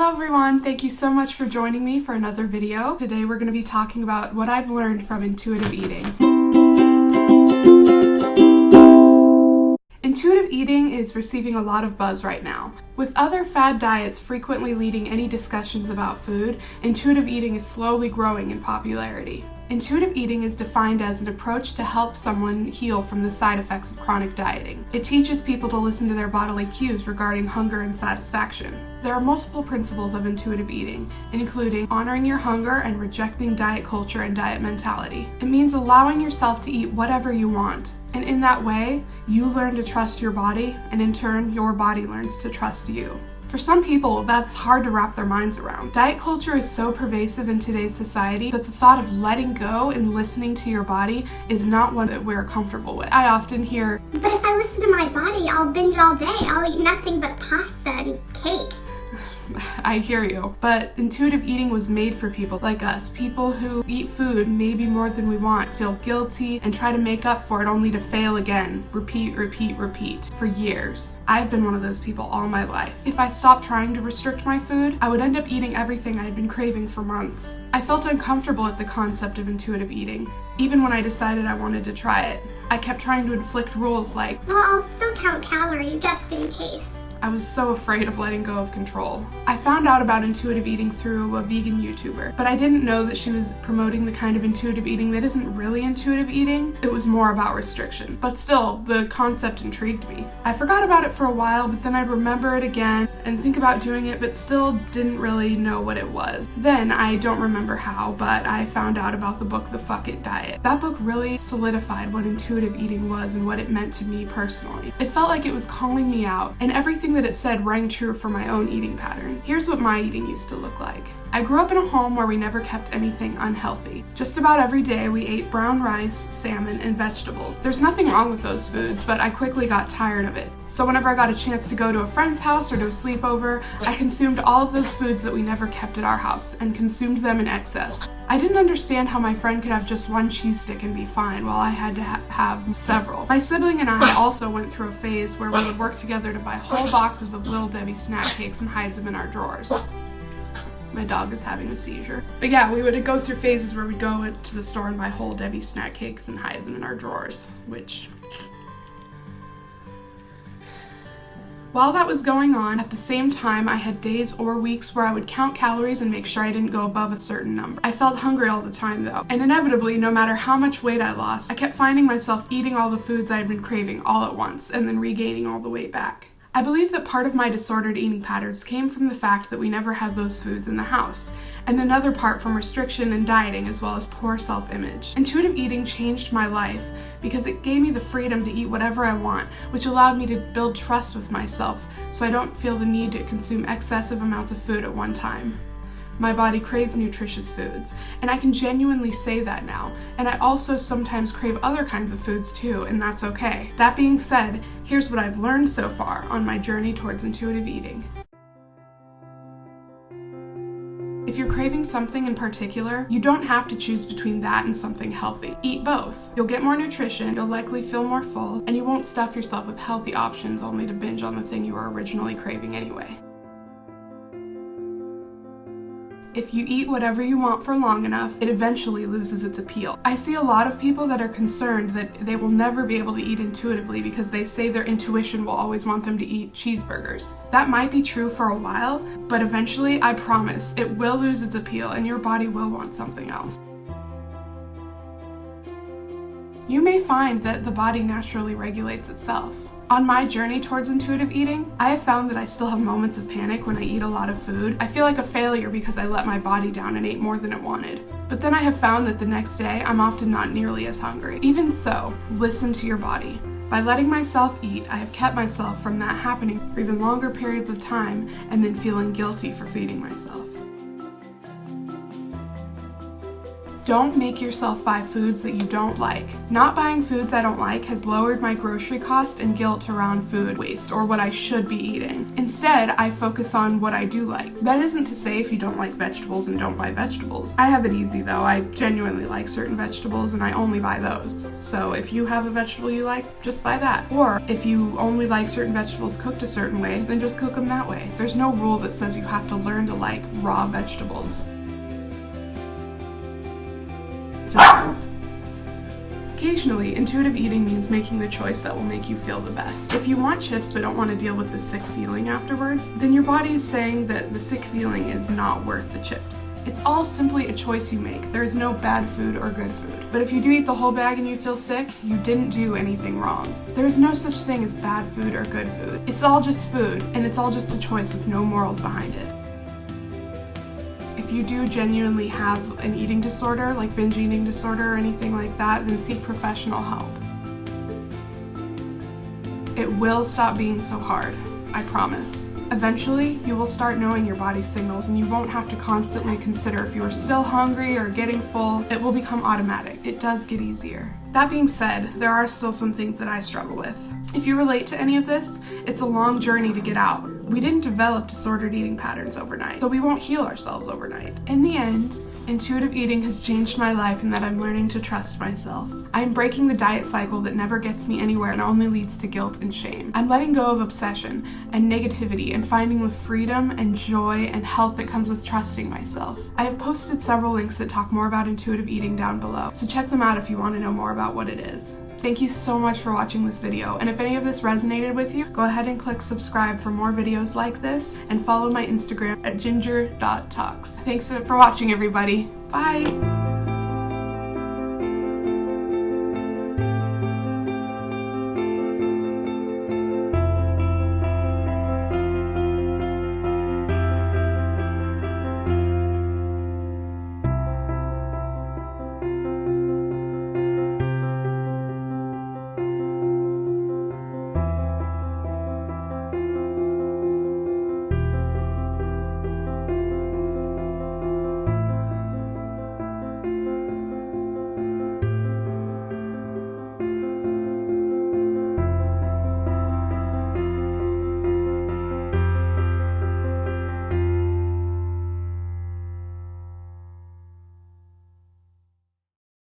Hello everyone, thank you so much for joining me for another video. Today we're going to be talking about what I've learned from intuitive eating. Intuitive eating is receiving a lot of buzz right now. With other fad diets frequently leading any discussions about food, intuitive eating is slowly growing in popularity. Intuitive eating is defined as an approach to help someone heal from the side effects of chronic dieting. It teaches people to listen to their bodily cues regarding hunger and satisfaction. There are multiple principles of intuitive eating, including honoring your hunger and rejecting diet culture and diet mentality. It means allowing yourself to eat whatever you want. And in that way, you learn to trust your body, and in turn, your body learns to trust you. For some people, that's hard to wrap their minds around. Diet culture is so pervasive in today's society that the thought of letting go and listening to your body is not one that we're comfortable with. I often hear, "But if I listen to my body, I'll binge all day. I'll eat nothing but pasta and cake." I hear you, but intuitive eating was made for people like us. People who eat food maybe more than we want, feel guilty, and try to make up for it only to fail again. Repeat, repeat, repeat. For years. I've been one of those people all my life. If I stopped trying to restrict my food, I would end up eating everything I had been craving for months. I felt uncomfortable at the concept of intuitive eating, even when I decided I wanted to try it. I kept trying to inflict rules like, "Well, I'll still count calories just in case." I was so afraid of letting go of control. I found out about intuitive eating through a vegan YouTuber, but I didn't know that she was promoting the kind of intuitive eating that isn't really intuitive eating. It was more about restriction. But still, the concept intrigued me. I forgot about it for a while, but then I'd remember it again and think about doing it, but still didn't really know what it was. Then, I don't remember how, but I found out about the book The Fuck It Diet. That book really solidified what intuitive eating was and what it meant to me personally. It felt like it was calling me out, and everything that it said rang true for my own eating patterns. Here's what my eating used to look like. I grew up in a home where we never kept anything unhealthy. Just about every day we ate brown rice, salmon, and vegetables. There's nothing wrong with those foods, but I quickly got tired of it. So whenever I got a chance to go to a friend's house or to a sleepover, I consumed all of those foods that we never kept at our house and consumed them in excess. I didn't understand how my friend could have just one cheese stick and be fine while I had to have several. My sibling and I also went through a phase where we would work together to buy whole boxes of Little Debbie snack cakes and hide them in our drawers. My dog is having a seizure. But yeah, we would go through phases where we'd go to the store and buy whole Debbie snack cakes and hide them in our drawers, which... While that was going on, at the same time, I had days or weeks where I would count calories and make sure I didn't go above a certain number. I felt hungry all the time though, and inevitably, no matter how much weight I lost, I kept finding myself eating all the foods I had been craving all at once and then regaining all the weight back. I believe that part of my disordered eating patterns came from the fact that we never had those foods in the house, and another part from restriction and dieting as well as poor self-image. Intuitive eating changed my life because it gave me the freedom to eat whatever I want, which allowed me to build trust with myself so I don't feel the need to consume excessive amounts of food at one time. My body craves nutritious foods, and I can genuinely say that now, and I also sometimes crave other kinds of foods too, and that's okay. That being said, here's what I've learned so far on my journey towards intuitive eating. If you're craving something in particular, you don't have to choose between that and something healthy. Eat both. You'll get more nutrition, you'll likely feel more full, and you won't stuff yourself with healthy options only to binge on the thing you were originally craving anyway. If you eat whatever you want for long enough, it eventually loses its appeal. I see a lot of people that are concerned that they will never be able to eat intuitively because they say their intuition will always want them to eat cheeseburgers. That might be true for a while, but eventually, I promise, it will lose its appeal and your body will want something else. You may find that the body naturally regulates itself. On my journey towards intuitive eating, I have found that I still have moments of panic when I eat a lot of food. I feel like a failure because I let my body down and ate more than it wanted. But then I have found that the next day, I'm often not nearly as hungry. Even so, listen to your body. By letting myself eat, I have kept myself from that happening for even longer periods of time and then feeling guilty for feeding myself. Don't make yourself buy foods that you don't like. Not buying foods I don't like has lowered my grocery cost and guilt around food waste or what I should be eating. Instead, I focus on what I do like. That isn't to say if you don't like vegetables and don't buy vegetables. I have it easy though. I genuinely like certain vegetables and I only buy those. So if you have a vegetable you like, just buy that. Or if you only like certain vegetables cooked a certain way, then just cook them that way. There's no rule that says you have to learn to like raw vegetables. Occasionally, intuitive eating means making the choice that will make you feel the best. If you want chips but don't want to deal with the sick feeling afterwards, then your body is saying that the sick feeling is not worth the chips. It's all simply a choice you make. There is no bad food or good food. But if you do eat the whole bag and you feel sick, you didn't do anything wrong. There is no such thing as bad food or good food. It's all just food, and it's all just a choice with no morals behind it. If you do genuinely have an eating disorder, like binge eating disorder or anything like that, then seek professional help. It will stop being so hard, I promise. Eventually, you will start knowing your body's signals and you won't have to constantly consider if you are still hungry or getting full. It will become automatic. It does get easier. That being said, there are still some things that I struggle with. If you relate to any of this, it's a long journey to get out. We didn't develop disordered eating patterns overnight, so we won't heal ourselves overnight. In the end, intuitive eating has changed my life in that I'm learning to trust myself. I'm breaking the diet cycle that never gets me anywhere and only leads to guilt and shame. I'm letting go of obsession and negativity and finding the freedom and joy and health that comes with trusting myself. I have posted several links that talk more about intuitive eating down below, so check them out if you want to know more about what it is. Thank you so much for watching this video, and if any of this resonated with you, go ahead and click subscribe for more videos like this, and follow my Instagram at ginger.talks. Thanks for watching, everybody. Bye!